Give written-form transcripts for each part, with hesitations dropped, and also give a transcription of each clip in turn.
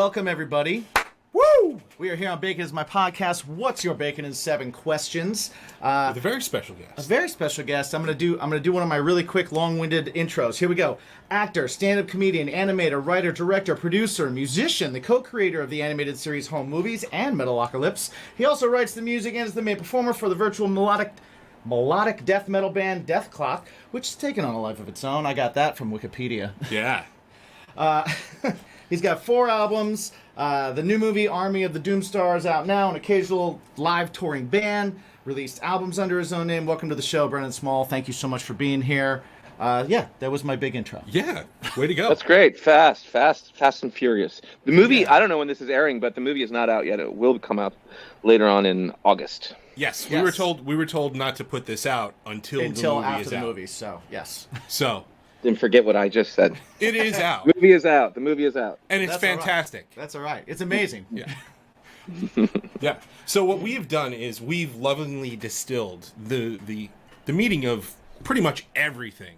Welcome, everybody. Woo! We are here on Bacon is My Podcast. What's your bacon in 7 questions? With a very special guest. A very special guest. I'm gonna do one of my really quick, long-winded intros. Here we go. Actor, stand-up comedian, animator, writer, director, producer, musician, the co-creator of the animated series Home Movies and Metalocalypse. He also writes the music and is the main performer for the virtual melodic death metal band Death Clock, which has taken on a life of its own. I got that from Wikipedia. Yeah. He's got 4 albums. The new movie Army of the Doomstar is out now. An occasional live touring band. Released albums under his own name. Welcome to the show, Brendon Small. Thank you so much for being here. Yeah, that was my big intro. Yeah. Way to go. That's great. Fast and furious. The movie, I don't know when this is airing, but the movie is not out yet. It will come out later on in August. Yes, we were told not to put this out until the movie after is the out. movie. So yes. So Didn't forget what I just said. it is out. The movie is out. The movie is out. And it's That's fantastic. All right. That's all right. It's amazing. Yeah. Yeah. So what we have done is we've lovingly distilled the meaning of pretty much everything.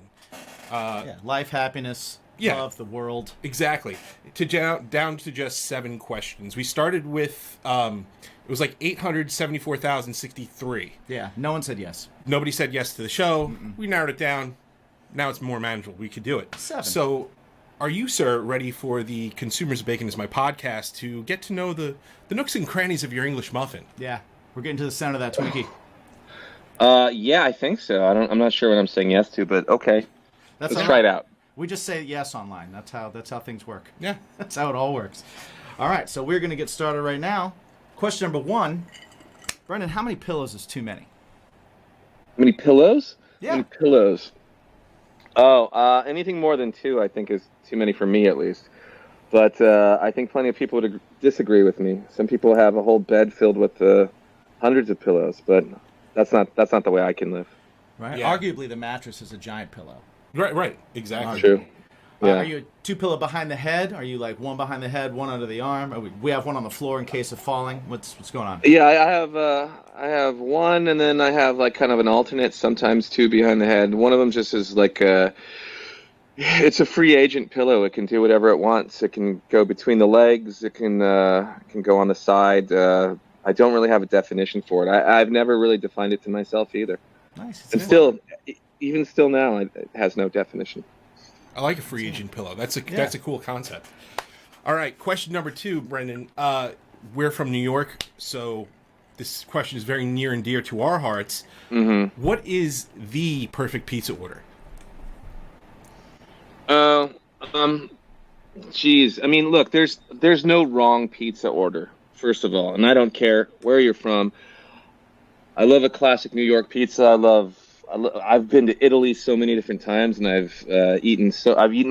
Life, happiness, love, the world. Exactly. Down to just 7 questions. We started with it was like 874,063. Yeah. No one said yes. Nobody said yes to the show. Mm-mm. We narrowed it down. Now it's more manageable. We could do it. 7. So, are you, sir, ready for the Consumers of Bacon is My Podcast to get to know the nooks and crannies of your English muffin? Yeah. We're getting to the sound of that Twinkie. Yeah, I think so. I'm not sure what I'm saying yes to, but okay. Let's try it out. We just say yes online. That's how things work. Yeah. That's how it all works. All right, so we're going to get started right now. Question number 1. Brendon, how many pillows is too many? How many pillows? Yeah. How many pillows? Oh, anything more than 2, I think, is too many for me, at least. But I think plenty of people would disagree with me. Some people have a whole bed filled with hundreds of pillows, but that's not the way I can live. Right. Yeah. Arguably, the mattress is a giant pillow. Right. Exactly. True. Yeah. Are you a 2 pillow behind the head? Are you like 1 behind the head, 1 under the arm? We have 1 on the floor in case of falling. What's going on? Yeah, I have 1, and then I have like kind of an alternate, sometimes 2 behind the head. One of them just is like it's a free agent pillow. It can do whatever it wants. It can go between the legs. It can go on the side. I don't really have a definition for it. I've never really defined it to myself either. Nice. And still, even still now, it has no definition. I like a free agent pillow. That's a cool concept. All right, question number 2, Brendon. We're from New York, so this question is very near and dear to our hearts. Mm-hmm. What is the perfect pizza order? Geez. I mean, look, there's no wrong pizza order, first of all, and I don't care where you're from. I love a classic New York pizza. I've been to Italy so many different times, and I've eaten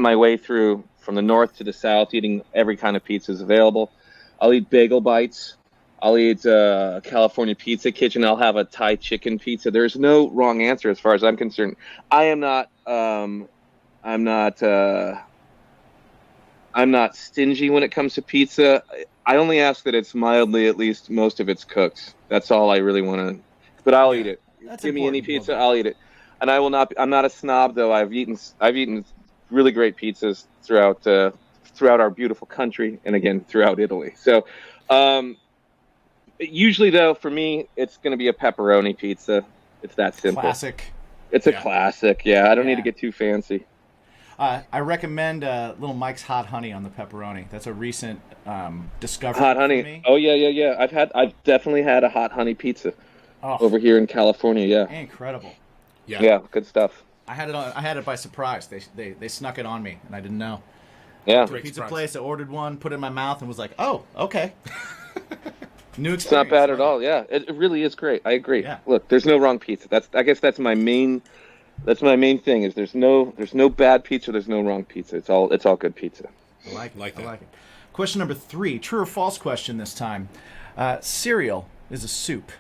my way through from the north to the south, eating every kind of pizzas available. I'll eat bagel bites. I'll eat California Pizza Kitchen. I'll have a Thai chicken pizza. There's no wrong answer as far as I'm concerned. I'm not stingy when it comes to pizza. I only ask that it's mildly, at least most of it's cooked. That's all I really want to. But I'll eat it. Give me any pizza, I'll eat it. And I will not. I'm not a snob, though. I've eaten really great pizzas throughout our beautiful country, and again throughout Italy. So, usually though, for me, it's going to be a pepperoni pizza. It's that simple. Classic. It's a classic. Yeah, I don't need to get too fancy. I recommend Little Mike's Hot Honey on the pepperoni. That's a recent discovery. Hot honey. For me. Oh yeah. I've definitely had a hot honey pizza over here in California. Yeah. Incredible. Yeah, good stuff. I had it by surprise. They snuck it on me, and I didn't know. Yeah. To a pizza place, I ordered one, put it in my mouth, and was like, "Oh, okay." New experience. It's not bad at all. Yeah, it really is great. I agree. Yeah. Look, there's no wrong pizza. I guess that's my main thing. Is there's no bad pizza. There's no wrong pizza. It's all good pizza. I like that. I like it. Question number 3, true or false question this time. Cereal is a soup.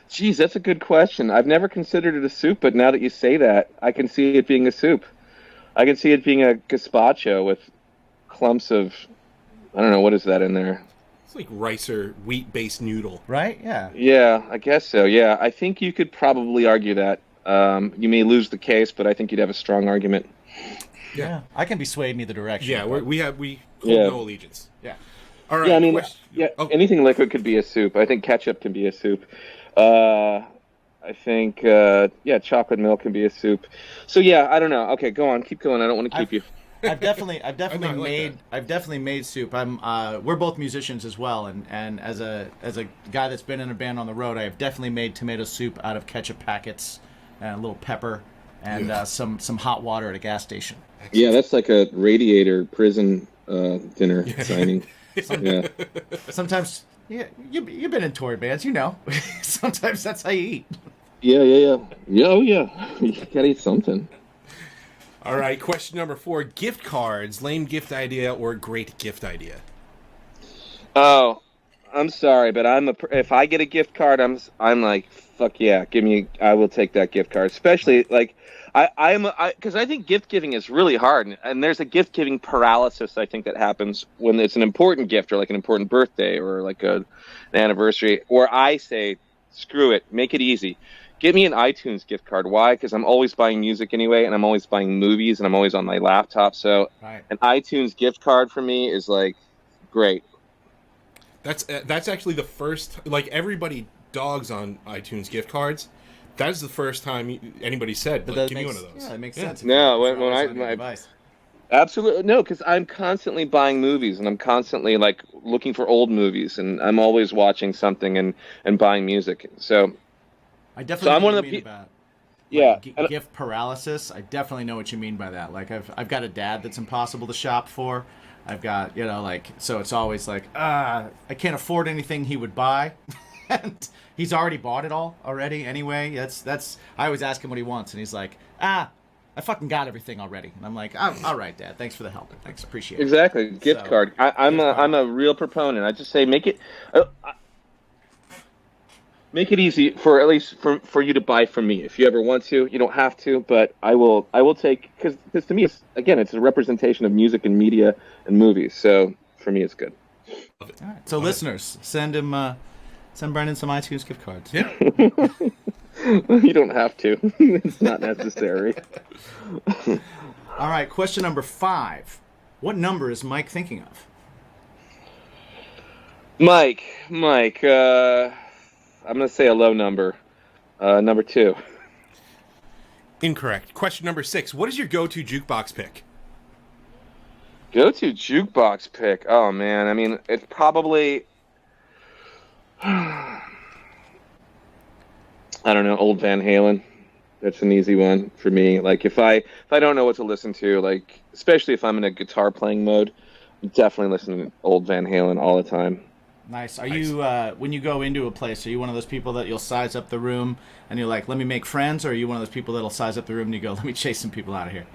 Geez, that's a good question. I've never considered it a soup, but now that you say that, I can see it being a soup. I can see it being a gazpacho with clumps of, I don't know, what is that in there? It's like rice or wheat-based noodle. Right? Yeah. Yeah, I guess so. Yeah, I think you could probably argue that. You may lose the case, but I think you'd have a strong argument. Yeah. I can be swayed in either direction. Yeah, but- we hold Yeah. no allegiance. yeah. All right. Yeah, I mean, question- oh, anything liquid could be a soup. I think ketchup can be a soup. I think, chocolate milk can be a soup. So yeah, I don't know. Okay, go on, keep going. I don't want to keep you. I've definitely I like made that. I've definitely made soup. We're both musicians as well, and as a guy that's been in a band on the road, I have definitely made tomato soup out of ketchup packets and a little pepper and some hot water at a gas station. Yeah, that's like a radiator prison dinner signing. Yeah. Sometimes, yeah, you've been in toy bands, you know. Sometimes that's how you eat. Yeah. Oh yeah. You gotta eat something. all right. Question number 4: gift cards, lame gift idea or great gift idea? Oh, I'm sorry, but if I get a gift card, I'm like, fuck yeah, I will take that gift card. Especially like because I think gift giving is really hard, and there's a gift giving paralysis I think that happens when it's an important gift or like an important birthday or like an anniversary. Or I say, screw it, make it easy. Get me an iTunes gift card. Why? Because I'm always buying music anyway, and I'm always buying movies, and I'm always on my laptop. So Right. an iTunes gift card for me is like great. That's actually the first. Like everybody dogs on iTunes gift cards. That is the first time anybody said, like, that give me makes, one of those. Yeah, that makes sense. No, It's when always I- on your my- device. Absolutely no, because I'm constantly buying movies and I'm constantly like looking for old movies and I'm always watching something and buying music. So I definitely So I'm know one what of you the mean pe- about yeah, like, and- gift paralysis. I definitely know what you mean by that. Like I've got a dad that's impossible to shop for. I've got, so it's always like, I can't afford anything he would buy. And he's already bought it all already anyway. That's I always ask him what he wants and he's like, I fucking got everything already. And I'm like, all right, Dad, thanks for the help. Thanks, appreciate it. exactly. Gift So, card. I'm gift card. I'm a real proponent. I just say make it easy for at least for you to buy from me. If you ever want to, you don't have to, but I will take because to me it's a representation of music and media and movies. So for me, it's good. All right. So listeners, send Brendon some iTunes gift cards. Yeah. You don't have to. It's not necessary. All right, question number 5. What number is Mike thinking of? Mike, I'm gonna say a low number. Number 2. Incorrect. Question number 6: what is your go-to jukebox pick? Go-to jukebox pick. Oh man, I mean, it's probably I don't know, old Van Halen. That's an easy one for me. Like if I don't know what to listen to, like especially if I'm in a guitar playing mode, I'm definitely listening to old Van Halen all the time. Nice. Are you when you go into a place, are you one of those people that you'll size up the room and you're like, let me make friends, or are you one of those people that'll size up the room and you go, let me chase some people out of here?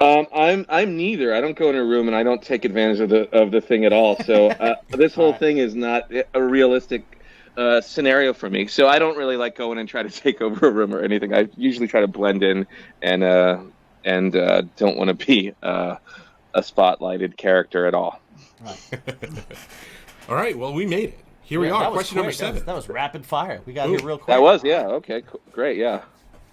I'm neither. I don't go in a room and I don't take advantage of the thing at all. So this whole Alright. thing is not a realistic scenario for me. So I don't really like going and try to take over a room or anything. I usually try to blend in and don't want to be a spotlighted character at all. All right. Well, we made it. Here we are. That was Question number quick. 7. That was rapid fire. We got here real quick. That was okay, cool. Great, yeah.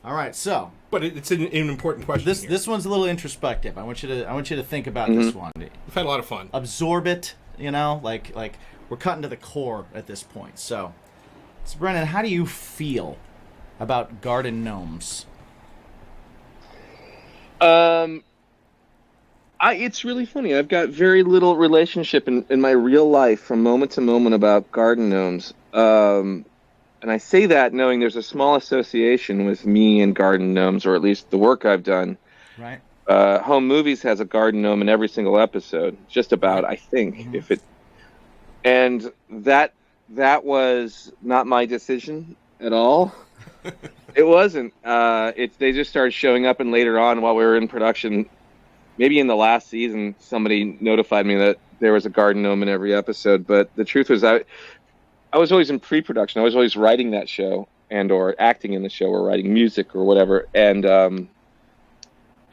All right, so But it's an important question. this here. this one's a little introspective. I want you to think about Mm-hmm. this one. We've had a lot of fun. Absorb it, like we're cutting to the core at this point. So Brendon, how do you feel about garden gnomes? It's really funny. I've got very little relationship in my real life from moment to moment about garden gnomes. And I say that knowing there's a small association with me and garden gnomes, or at least the work I've done. Right? Home Movies has a garden gnome in every single episode, just about, I think. Mm-hmm. And that was not my decision at all. It wasn't. They just started showing up, and later on, while we were in production, maybe in the last season, somebody notified me that there was a garden gnome in every episode. But the truth was, I was always in pre-production. I was always writing that show or acting in the show or writing music or whatever. And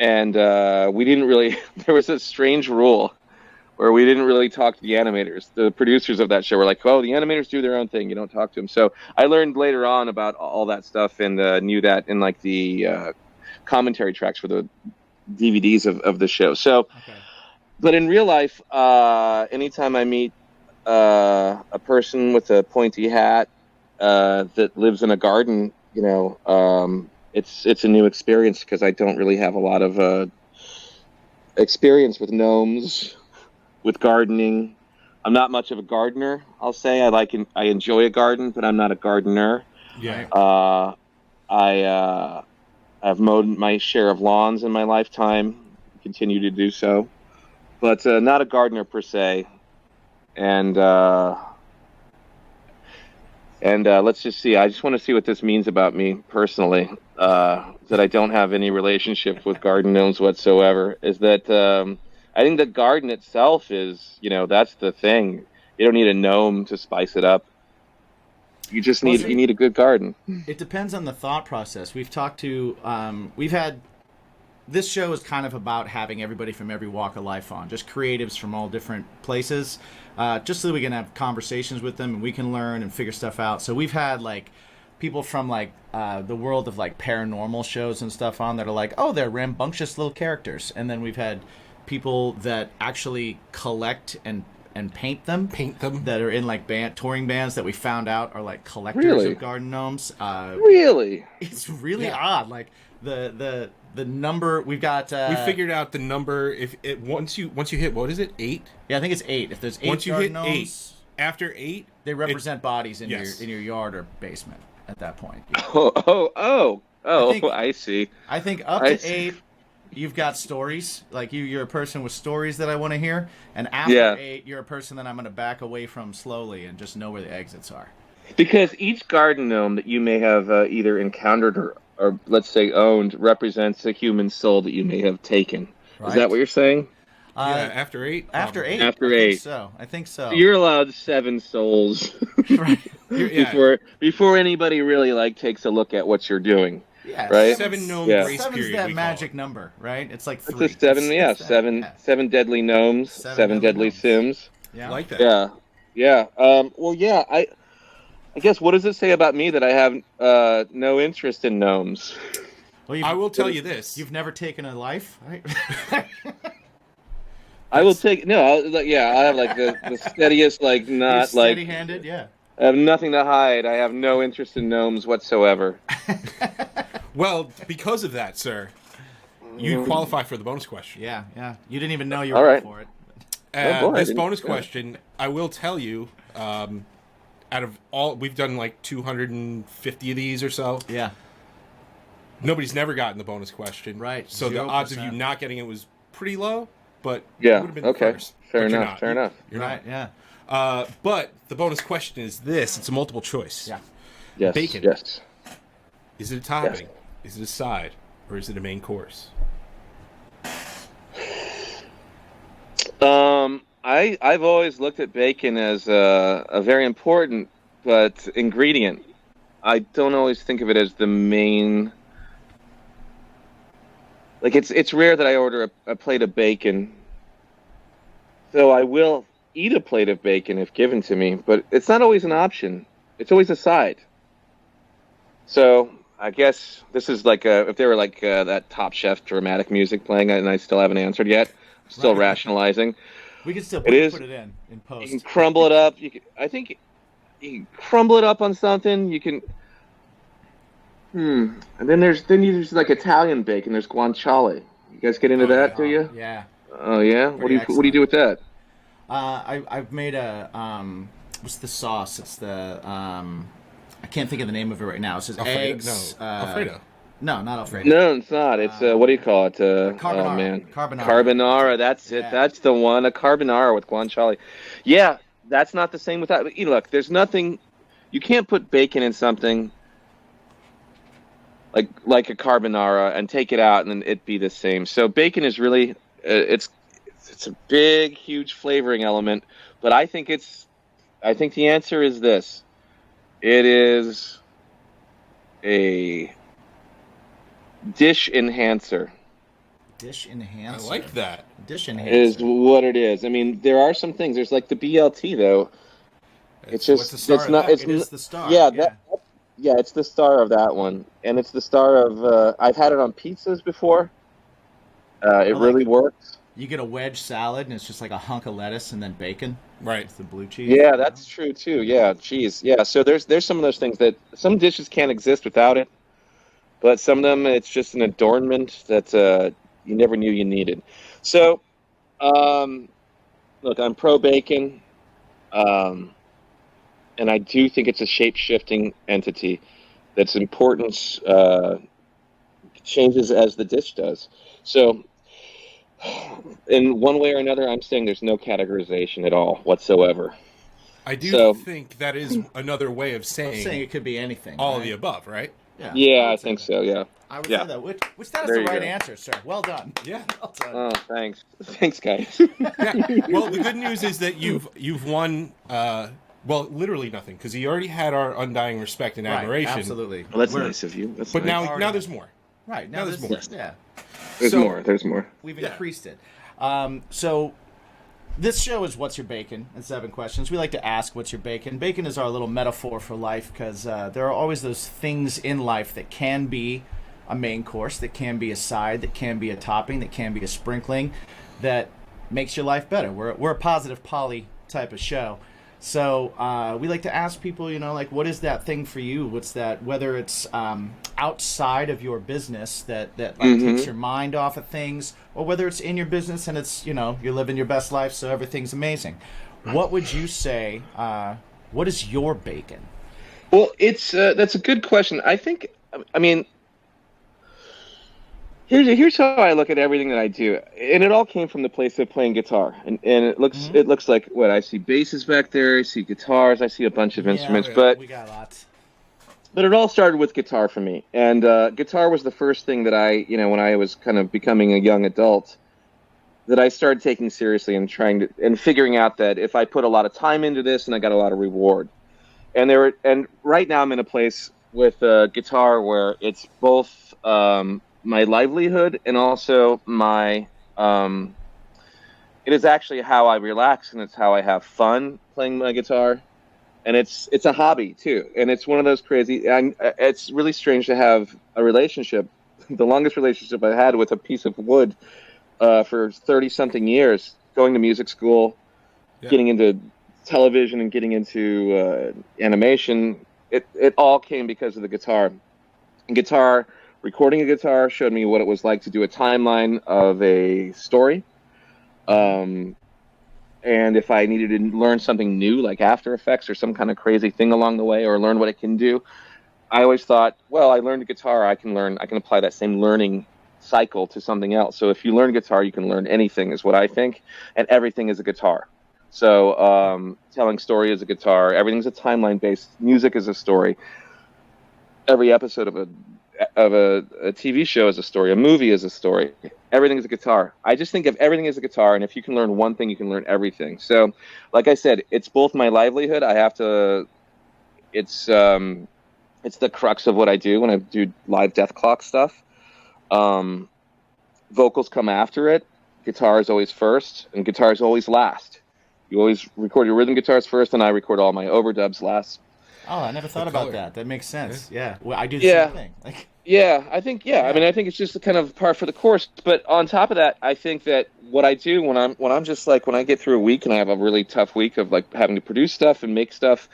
we didn't really. There was a strange rule where we didn't really talk to the animators. The producers of that show were like, "Oh, the animators do their own thing. You don't talk to them." So I learned later on about all that stuff and knew that in like the commentary tracks for the DVDs of the show. So, Okay. but in real life, anytime I meet a person with a pointy hat that lives in a garden, it's a new experience because I don't really have a lot of experience with gnomes, with gardening. I'm not much of a gardener, I'll say. I enjoy a garden, but I'm not a gardener. Yeah. I've mowed my share of lawns in my lifetime, continue to do so, but not a gardener per se. And let's just see. I just want to see what this means about me personally. That I don't have any relationship with garden gnomes whatsoever. Is that I think the garden itself is, that's the thing. You don't need a gnome to spice it up. You just need a good garden. It depends on the thought process. We've talked to, this show is kind of about having everybody from every walk of life on, just creatives from all different places, just so that we can have conversations with them and we can learn and figure stuff out. So we've had like people from like the world of like paranormal shows and stuff on that are like, oh, they're rambunctious little characters. And then we've had people that actually collect and paint them that are in like touring bands that we found out are like collectors of garden gnomes. Really? It's really odd. Like the number we've got. We figured out the number. If it once you hit, what is it, 8? Yeah, I think it's 8. If there's 8 once you garden hit gnomes, 8, after 8, they represent bodies in yes. your yard or basement at that point. I see. I think up to 8. You've got stories, like you're a person with stories that I want to hear, and after 8, you're a person that I'm going to back away from slowly and just know where the exits are. Because each garden gnome that you may have either encountered or let's say owned represents a human soul that you may have taken. Right. Is that what you're saying? After 8. After 8. After 8. I think so. You're allowed 7 souls right. before anybody really like takes a look at what you're doing. Yeah, right. 7 gnome grace 7's period. that magic number, right? It's like 3. It's a 7. Yeah, seven deadly gnomes, 7 deadly sims. Yeah, I like that. Yeah. Well, yeah. I guess what does it say about me that I have no interest in gnomes? Well, I will tell you this: you've never taken a life, right? I will take I have like the steadiest, like not like steady-handed, yeah. I have nothing to hide. I have no interest in gnomes whatsoever. Well, because of that, sir, you qualify for the bonus question. Yeah. You didn't even know you were up for it. This bonus question, I will tell you, out of all, we've done like 250 of these or so. Yeah. Nobody's never gotten the bonus question. Right. So 0%. The odds of you not getting it was pretty low, but yeah. You would have been the first. Fair enough. You're right, not. Yeah. But the bonus question is this. It's a multiple choice. Yeah. Yes. Bacon. Yes. Is it a topping? Yes. Is it a side? Or is it a main course? I've always looked at bacon as a very important ingredient. I don't always think of it as the main. Like it's rare that I order a plate of bacon. So I will eat a plate of bacon if given to me, but it's not always an option. It's always a side. So I guess this is like if there were like that Top Chef dramatic music playing, and I still haven't answered yet. I'm still rationalizing. We can still put it in post. You can crumble it up. I think you can crumble it up on something. You can. And then there's like Italian bacon. There's guanciale. You guys get into that, do you? Yeah. Oh yeah. What do you do with that? I've made what's the sauce? It's the I can't think of the name of it right now. It says eggs. No, Alfredo. No, not Alfredo. No, it's not. It's what do you call it? Carbonara. Oh man, Carbonara. That's it. That's the one. A carbonara with guanciale. Yeah, that's not the same with that. Look, there's nothing. You can't put bacon in something like a carbonara and take it out and then it be the same. So bacon is really it's a big, huge flavoring element. But I think the answer is this. It is a dish enhancer. Dish enhancer. I like that. Dish enhancer is what it is. I mean, there are some things. There's like the BLT though. It's just it's not. It's the star. Yeah, it's the star of that one, and it's the star of. I've had it on pizzas before. It really works. You get a wedge salad and it's just like a hunk of lettuce and then bacon. Right. With the blue cheese. Yeah, that's true too. Yeah, cheese. Yeah, so there's some of those things that some dishes can't exist without it, but some of them it's just an adornment that you never knew you needed. So, look, I'm pro bacon, and I do think it's a shape-shifting entity that's importance changes as the dish does. So, in one way or another, I'm saying there's no categorization at all whatsoever. I do So- think that is another way of Saying saying it could be anything. all right? of the above, right? Yeah, I would say think that. so. Yeah. I would Yeah. say that. Which that is There the you right go. answer, sir. Well done. Yeah. Well done. Oh, thanks. Thanks, guys. Yeah. Well, the good news is that you've won. Well, literally nothing, because he already had our undying respect and Right, admiration. absolutely. Well, that's We're- nice of you. That's But nice. now there's more. Right. Now there's more. Yeah. There's so- more. There's more. We've Yeah. increased it. So this show is What's Your Bacon? And 7 questions. We like to ask what's your bacon. Bacon is our little metaphor for life because there are always those things in life that can be a main course, that can be a side, that can be a topping, that can be a sprinkling, that makes your life better. We're a positive poly type of show. So we like to ask people, like, what is that thing for you? What's that, whether it's outside of your business that takes your mind off of things, or whether it's in your business and it's, you're living your best life, so everything's amazing. What would you say, what is your bacon? Well, that's a good question. I think, I mean, here's how I look at everything that I do, and it all came from the place of playing guitar. And it looks like what I see basses back there, I see guitars, I see a bunch of instruments, but we got lots. But it all started with guitar for me, and guitar was the first thing that I, when I was kind of becoming a young adult, that I started taking seriously and figuring out that if I put a lot of time into this, and I got a lot of reward. And right now I'm in a place with guitar where it's both my livelihood and also my it is actually how I relax and it's how I have fun playing my guitar. And it's a hobby too, and it's one of those crazy. And it's really strange to have a relationship, the longest relationship I had with a piece of wood for 30-something years. Going to music school, getting into television, and getting into animation. It all came because of the guitar. And recording a guitar showed me what it was like to do a timeline of a story. And if I needed to learn something new, like After Effects or some kind of crazy thing along the way, or learn what it can do, I always thought, well, I learned guitar, I can apply that same learning cycle to something else. So if you learn guitar, you can learn anything, is what I think, and everything is a guitar. So telling story is a guitar, everything's a timeline-based, music is a story. Every episode of a TV show is a story, a movie is a story. Everything is a guitar. I just think of everything as a guitar, and if you can learn one thing, you can learn everything. So, like I said, it's both my livelihood. It's the crux of what I do when I do live death clock stuff. Vocals come after it. Guitar is always first, and guitar is always last. You always record your rhythm guitars first, and I record all my overdubs last. Oh, I never thought about color. that. That makes sense. Yeah. Well, I do the same thing. I think I mean, I think it's just the kind of par for the course. But on top of that, I think that what I do when I'm just like, when I get through a week and I have a really tough week of like having to produce stuff and make stuff,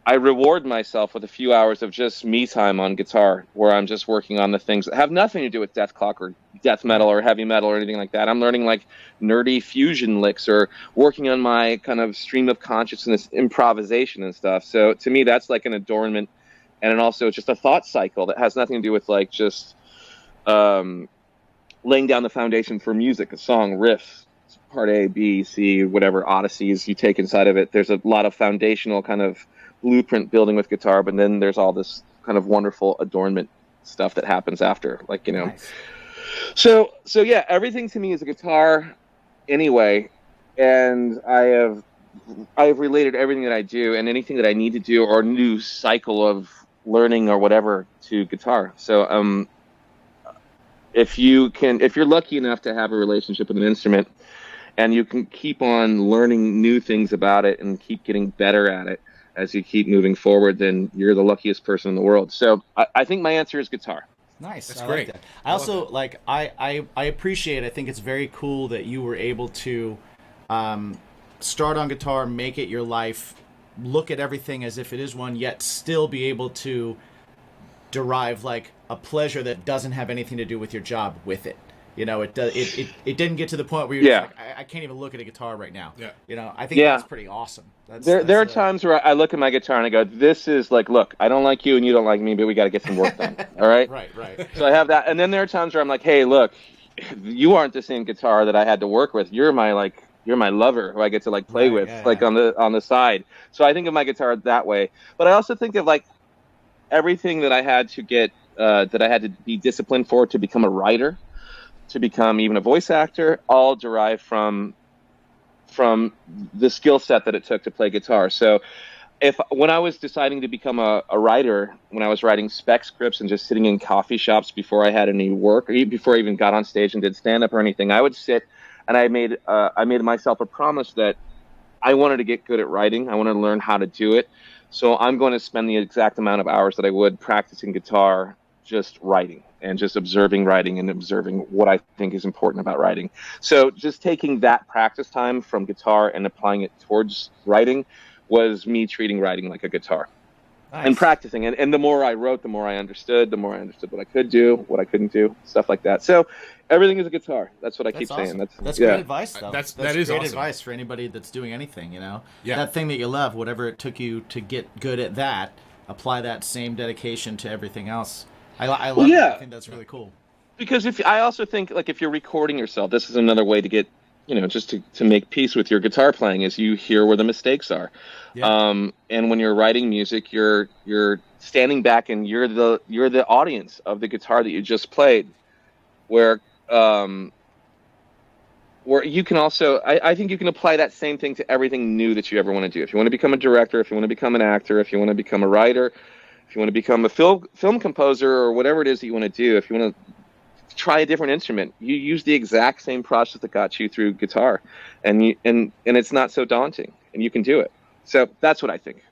I reward myself with a few hours of just me time on guitar, where I'm just working on the things that have nothing to do with death clock or death metal or heavy metal or anything like that. I'm learning like nerdy fusion licks or working on my kind of stream of consciousness improvisation and stuff. So to me, that's like an adornment. And then also just a thought cycle that has nothing to do with like just laying down the foundation for music, a song, riff, part A, B, C, whatever odysseys you take inside of it. There's a lot of foundational kind of blueprint building with guitar, but then there's all this kind of wonderful adornment stuff that happens after, like, Nice. So yeah, everything to me is a guitar anyway, and I have related everything that I do and anything that I need to do or new cycle of learning or whatever to guitar. So if you're lucky enough to have a relationship with an instrument and you can keep on learning new things about it and keep getting better at it as you keep moving forward, then you're the luckiest person in the world. So I think my answer is guitar. Nice. That's I great. like that. I I love also that. like I appreciate. I think it's very cool that you were able to start on guitar, make it your life, look at everything as if it is one, yet still be able to derive like a pleasure that doesn't have anything to do with your job with it. You know, it didn't get to the point where you're just Yeah. like, I can't even look at a guitar right now. Yeah. You know, I think Yeah. that's pretty awesome. There are times where I look at my guitar and I go, "This is like, look, I don't like you and you don't like me, but we got to get some work done." All right. right. So I have that, and then there are times where I'm like, "Hey, look, you aren't the same guitar that I had to work with. You're my lover who I get to like play Right, with, yeah, like yeah. on the side." So I think of my guitar that way, but I also think of like everything that I had to get that I had to be disciplined for to become a writer, to become even a voice actor, all derived from the skill set that it took to play guitar. So if when I was deciding to become a writer, when I was writing spec scripts and just sitting in coffee shops before I had any work, or before I even got on stage and did stand up or anything, I would sit and I made myself a promise that I wanted to get good at writing. I wanted to learn how to do it. So I'm going to spend the exact amount of hours that I would practicing guitar, just writing and just observing writing and observing what I think is important about writing. So just taking that practice time from guitar and applying it towards writing was me treating writing like a guitar and Nice. practicing. And the more I wrote, the more I understood what I could do, what I couldn't do, stuff like that. So everything is a guitar. That's what I keep That's awesome. saying. That's yeah. great advice, though. That is great awesome. advice for anybody that's doing anything. You know, Yeah. that thing that you love, whatever it took you to get good at that, apply that same dedication to everything else. I love Well, it. yeah. I think that's really cool. Because I also think like if you're recording yourself, this is another way to get, just to make peace with your guitar playing is you hear where the mistakes are. Yeah. And when you're writing music, you're standing back and you're the audience of the guitar that you just played, where you can also, I think you can apply that same thing to everything new that you ever want to do. If you want to become a director, if you want to become an actor, if you want to become a writer, if you want to become a film composer or whatever it is that you want to do, if you want to try a different instrument, you use the exact same process that got you through guitar, and it's not so daunting, and you can do it. So that's what I think.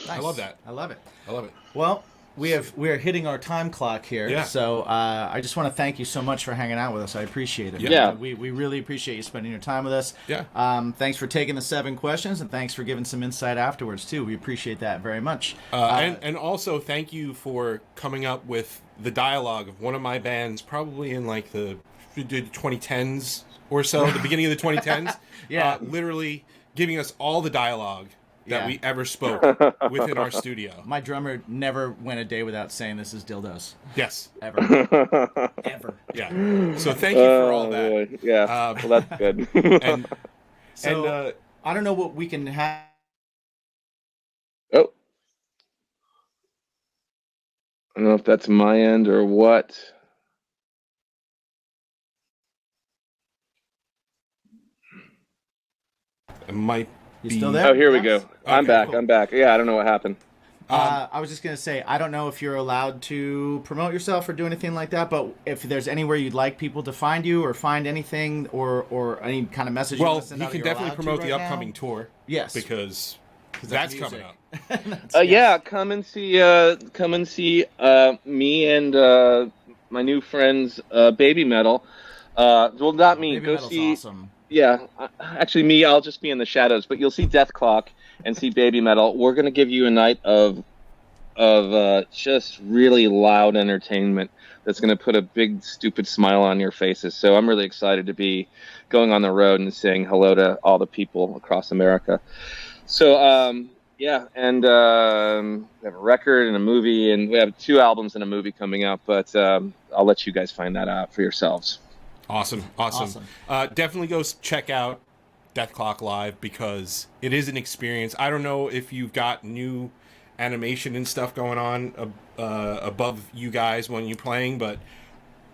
Nice. I love that. I love it. I love it. Well, we are hitting our time clock here, Yeah. so I just want to thank you so much for hanging out with us. I appreciate it. Yeah. We really appreciate you spending your time with us. Yeah. Thanks for taking the 7 questions, and thanks for giving some insight afterwards too. We appreciate that very much. And also thank you for coming up with the dialogue of one of my bands, probably in like the 2010s or so, the beginning of the 2010s. Yeah. Literally giving us all the dialogue that Yeah. we ever spoke within our studio. My drummer never went a day without saying this is dildos. Yes. Ever. Ever. Yeah. So thank you for all that. Boy. Yeah. Well, that's good. And So, and I don't know what we can have. Oh. I don't know if that's my end or what. it might You be still there? Oh, here we Yes? go. I'm Okay, back. cool. I'm back. Yeah, I don't know what happened. I was just going to say, I don't know if you're allowed to promote yourself or do anything like that, but if there's anywhere you'd like people to find you or find anything or any kind of message you Well, want to send he out can you're definitely allowed to promote the right upcoming now? tour. Yes. Because that's that's coming music. up. Yeah, come and see me and my new friends, Baby Metal. Well, not me. Baby Go Metal's see. awesome. Yeah, actually, me. I'll just be in the shadows, but you'll see Death Clock and see Baby Metal. We're gonna give you a night of just really loud entertainment that's gonna put a big stupid smile on your faces. So I'm really excited to be going on the road and saying hello to all the people across America. So yeah, and we have a record and a movie, and we have 2 albums and a movie coming out. But I'll let you guys find that out for yourselves. Awesome. Definitely go check out Death Clock Live because it is an experience. I don't know if you've got new animation and stuff going on above you guys when you're playing, but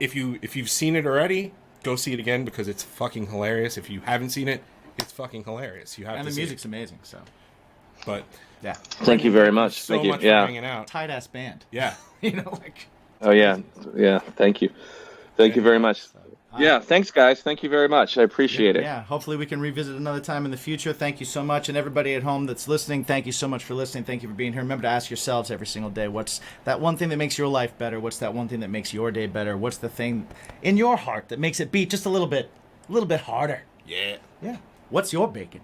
if you've seen it already, go see it again because it's fucking hilarious. If you haven't seen it, it's fucking hilarious. You have And to the see music's it. amazing, so. But Yeah. Thank you very much. so Thank you. much for Yeah. hanging out. Tight-ass band. Yeah. You know, like... Oh yeah. Yeah. Thank you. Thank you very much. Yeah, thanks, guys. Thank you very much. I appreciate it. Yeah, hopefully we can revisit another time in the future. Thank you so much. And everybody at home that's listening, thank you so much for listening. Thank you for being here. Remember to ask yourselves every single day, what's that one thing that makes your life better? What's that one thing that makes your day better? What's the thing in your heart that makes it beat just a little bit harder? Yeah. Yeah. What's your bacon?